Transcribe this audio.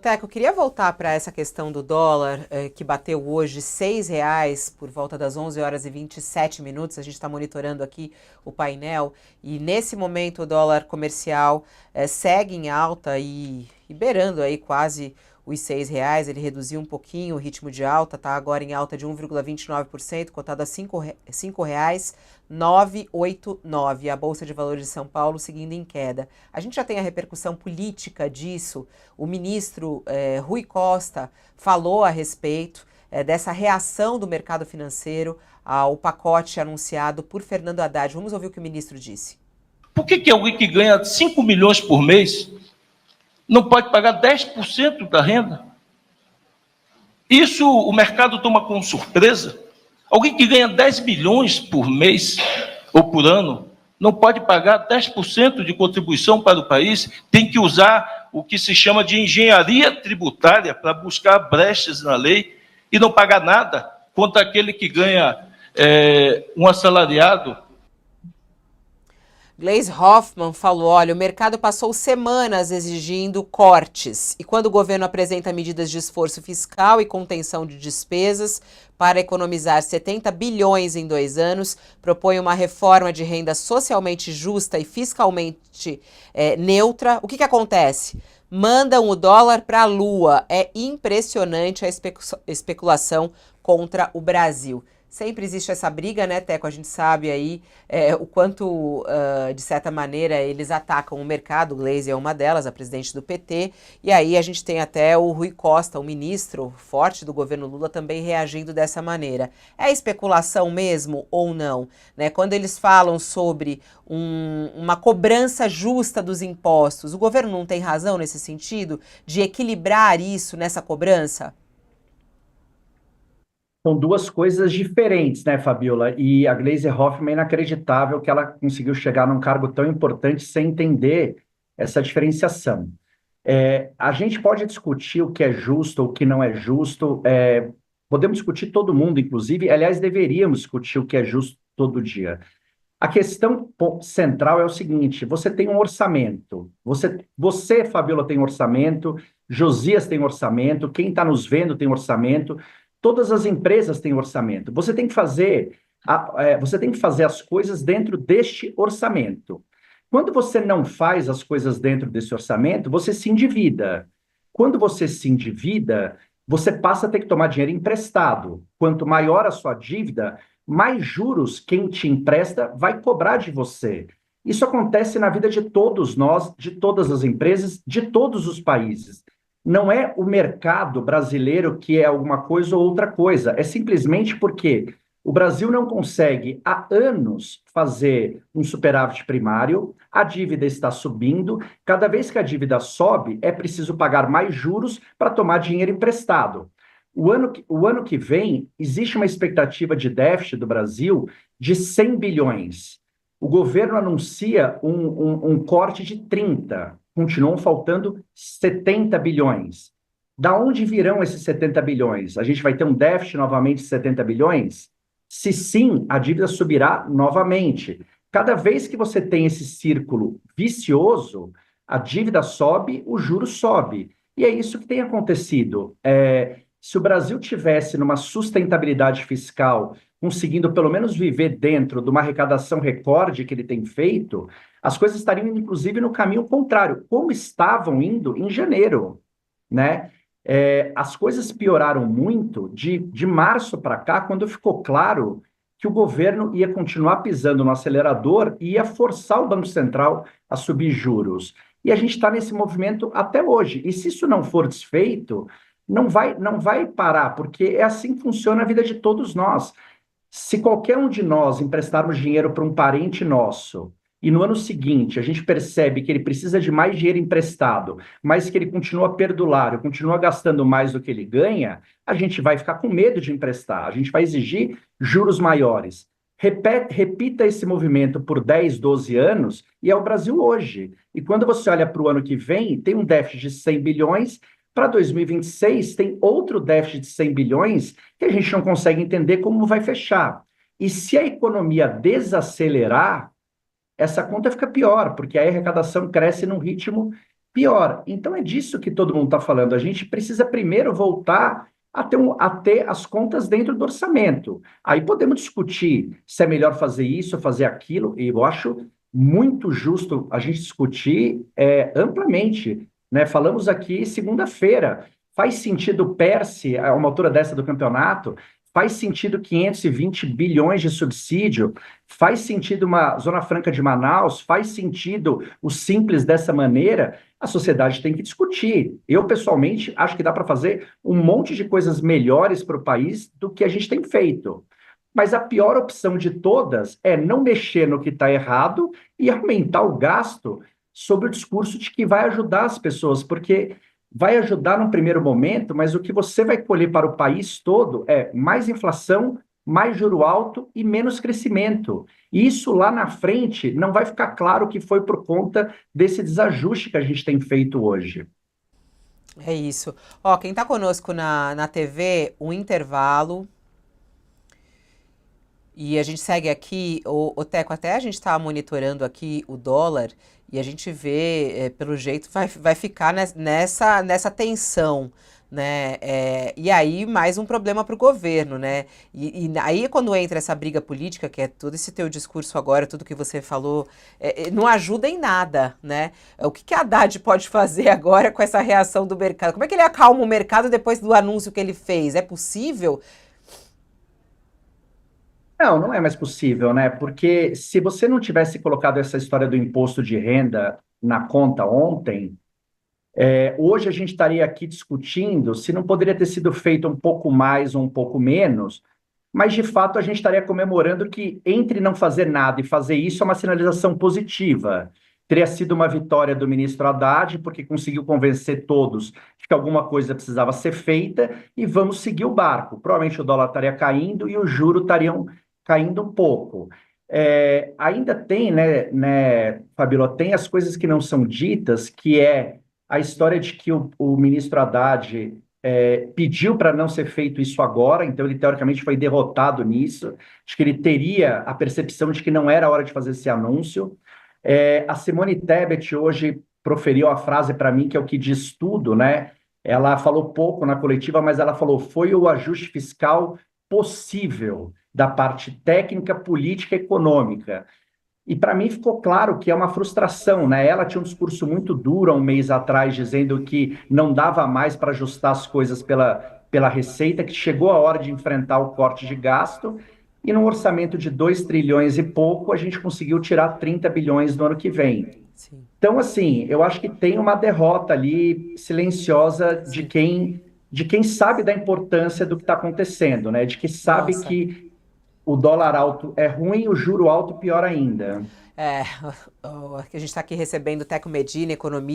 Teco, eu queria voltar para essa questão do dólar, que bateu hoje R$ 6 por volta das 11 horas e 27 minutos. A gente está monitorando aqui o painel e nesse momento o dólar comercial segue em alta e beirando aí quase os R$ 6. Ele reduziu um pouquinho o ritmo de alta, está agora em alta de 1,29%, cotado a R$ 5,989. A Bolsa de Valores de São Paulo seguindo em queda. A gente já tem a repercussão política disso. O ministro Rui Costa falou a respeito dessa reação do mercado financeiro ao pacote anunciado por Fernando Haddad. Vamos ouvir o que o ministro disse. Por que alguém que ganha 5 milhões por mês não pode pagar 10% da renda? Isso o mercado toma como surpresa. Alguém que ganha 10 milhões por mês ou por ano não pode pagar 10% de contribuição para o país, tem que usar o que se chama de engenharia tributária para buscar brechas na lei e não pagar nada contra aquele que ganha um assalariado. Gleisi Hoffmann falou, olha, o mercado passou semanas exigindo cortes e quando o governo apresenta medidas de esforço fiscal e contenção de despesas para economizar 70 bilhões em 2 anos, propõe uma reforma de renda socialmente justa e fiscalmente neutra, o que acontece? Mandam o dólar para a lua. É impressionante a especulação contra o Brasil. Sempre existe essa briga, né, Teco? A gente sabe aí o quanto, de certa maneira, eles atacam o mercado. Gleisi é uma delas, a presidente do PT. E aí a gente tem até o Rui Costa, o ministro forte do governo Lula, também reagindo dessa maneira. É especulação mesmo ou não? Né? Quando eles falam sobre uma cobrança justa dos impostos, o governo não tem razão nesse sentido de equilibrar isso nessa cobrança? São duas coisas diferentes, né, Fabiola? E a Gleisi Hoffmann é inacreditável que ela conseguiu chegar num cargo tão importante sem entender essa diferenciação. A gente pode discutir o que é justo ou o que não é justo, podemos discutir todo mundo, inclusive, aliás, deveríamos discutir o que é justo todo dia. A questão central é o seguinte: você tem um orçamento, você, Fabiola, tem orçamento, Josias tem orçamento, quem está nos vendo tem orçamento, todas as empresas têm orçamento. Você tem que fazer as coisas dentro deste orçamento. Quando você não faz as coisas dentro desse orçamento, você se endivida. Quando você se endivida, você passa a ter que tomar dinheiro emprestado. Quanto maior a sua dívida, mais juros quem te empresta vai cobrar de você. Isso acontece na vida de todos nós, de todas as empresas, de todos os países. Não é o mercado brasileiro que é alguma coisa ou outra coisa, é simplesmente porque o Brasil não consegue há anos fazer um superávit primário, a dívida está subindo, cada vez que a dívida sobe, é preciso pagar mais juros para tomar dinheiro emprestado. O ano que vem, existe uma expectativa de déficit do Brasil de 100 bilhões. O governo anuncia um corte de 30, continuam faltando 70 bilhões. Da onde virão esses 70 bilhões? A gente vai ter um déficit novamente de 70 bilhões? Se sim, a dívida subirá novamente. Cada vez que você tem esse círculo vicioso, a dívida sobe, o juro sobe. E é isso que tem acontecido. Se o Brasil tivesse numa sustentabilidade fiscal, conseguindo pelo menos viver dentro de uma arrecadação recorde que ele tem feito, as coisas estariam indo, inclusive, no caminho contrário, como estavam indo em janeiro, né? As coisas pioraram muito de março para cá, quando ficou claro que o governo ia continuar pisando no acelerador e ia forçar o Banco Central a subir juros. E a gente está nesse movimento até hoje. E se isso não for desfeito, não vai parar, porque é assim que funciona a vida de todos nós. Se qualquer um de nós emprestarmos dinheiro para um parente nosso e no ano seguinte a gente percebe que ele precisa de mais dinheiro emprestado, mas que ele continua perdulário, continua gastando mais do que ele ganha, a gente vai ficar com medo de emprestar, a gente vai exigir juros maiores. Repita esse movimento por 10, 12 anos e é o Brasil hoje. E quando você olha para o ano que vem, tem um déficit de 100 bilhões, para 2026 tem outro déficit de 100 bilhões que a gente não consegue entender como vai fechar. E se a economia desacelerar, essa conta fica pior, porque a arrecadação cresce num ritmo pior. Então é disso que todo mundo está falando. A gente precisa primeiro voltar a ter as contas dentro do orçamento. Aí podemos discutir se é melhor fazer isso ou fazer aquilo, e eu acho muito justo a gente discutir amplamente, né? Falamos aqui segunda-feira. Faz sentido o PERSE, a uma altura dessa do campeonato? Faz sentido 520 bilhões de subsídio? Faz sentido uma Zona Franca de Manaus? Faz sentido o Simples dessa maneira? A sociedade tem que discutir. Eu, pessoalmente, acho que dá para fazer um monte de coisas melhores para o país do que a gente tem feito. Mas a pior opção de todas é não mexer no que está errado e aumentar o gasto sob o discurso de que vai ajudar as pessoas, porque vai ajudar num primeiro momento, mas o que você vai colher para o país todo é mais inflação, mais juro alto e menos crescimento. E isso lá na frente não vai ficar claro que foi por conta desse desajuste que a gente tem feito hoje. É isso. Ó, quem tá conosco na TV, o intervalo. E a gente segue aqui, o Teco, até a gente está monitorando aqui o dólar e a gente vê, pelo jeito, vai ficar nessa tensão, né? E aí, mais um problema para o governo, né? E aí, quando entra essa briga política, que é todo esse teu discurso agora, tudo que você falou, não ajuda em nada, né? O que a Haddad pode fazer agora com essa reação do mercado? Como é que ele acalma o mercado depois do anúncio que ele fez? É possível? Não, não é mais possível, né? Porque se você não tivesse colocado essa história do imposto de renda na conta ontem, hoje a gente estaria aqui discutindo se não poderia ter sido feito um pouco mais ou um pouco menos, mas de fato a gente estaria comemorando que entre não fazer nada e fazer isso é uma sinalização positiva. Teria sido uma vitória do ministro Haddad, porque conseguiu convencer todos de que alguma coisa precisava ser feita e vamos seguir o barco. Provavelmente o dólar estaria caindo e os juros estariam caindo um pouco. Ainda tem, Fabíola, tem as coisas que não são ditas, que é a história de que o ministro Haddad pediu para não ser feito isso agora, então ele teoricamente foi derrotado nisso, acho que ele teria a percepção de que não era a hora de fazer esse anúncio. A Simone Tebet hoje proferiu a frase para mim, que é o que diz tudo, né? Ela falou pouco na coletiva, mas ela falou, foi o ajuste fiscal possível da parte técnica, política e econômica. E para mim ficou claro que é uma frustração, né? Ela tinha um discurso muito duro há um mês atrás, dizendo que não dava mais para ajustar as coisas pela receita, que chegou a hora de enfrentar o corte de gasto, e num orçamento de 2 trilhões e pouco, a gente conseguiu tirar 30 bilhões no ano que vem. Sim, Então, assim, eu acho que tem uma derrota ali silenciosa sim. de quem sabe da importância do que está acontecendo, né? De que sabe Nossa. que o dólar alto é ruim, o juro alto pior ainda. É, que a gente está aqui recebendo o Teco Medina, economista.